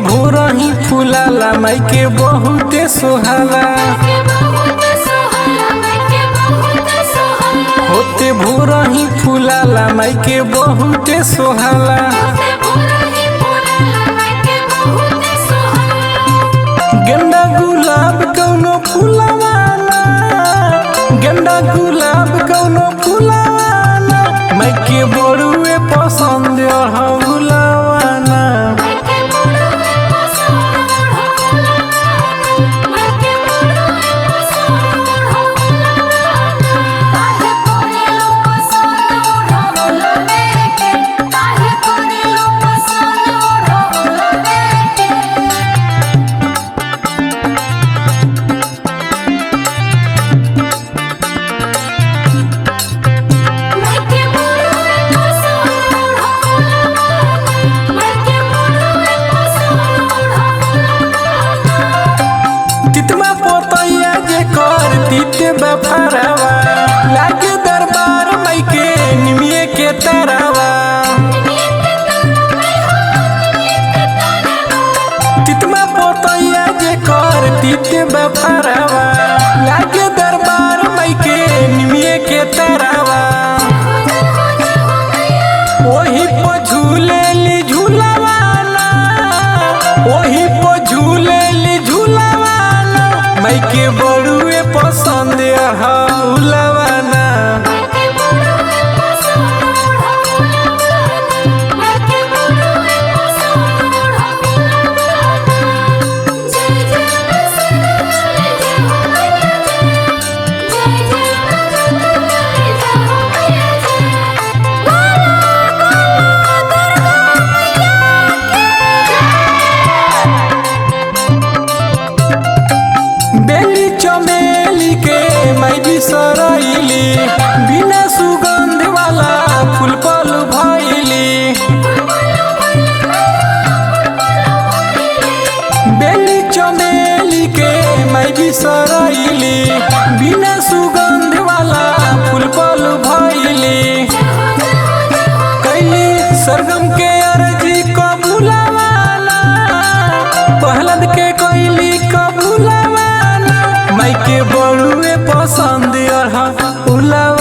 भोरही फुलाला माई के बहुते सोहाला। होते भोरही फुलाला माई के बहुते सोहाला। गेंदा गुलाब कौनो फुलवाना, गेंदा गुलाब कौनो फुलवाना, माई के बड़ुए पसंद हौलवाना। तितमा पोतैया जे कर तीते बफरवा, लागे दरबार माई के निमिये के तरवा। तितमा पोतैया जे कर तीते बफरवा, लागे दरबार माई के निमिये के तरवा। ओही पो झूलेली झूलवाना, ओही पो झूलेली झूलवाना, माई के बड़ुए पसंद हौलवाना। बेली चमेली के माई बिसरैली, बिना सुगंध वाला फूल पल भइली। बेली चमेली के माई बिसरैली, बिना सुगंध वाला फूल पल भइली। कैली सरगम के अर्जी कबूलवाना, पहलद के कैली कबूलवाना, माई के बड़ुए पसंद हौलवाना।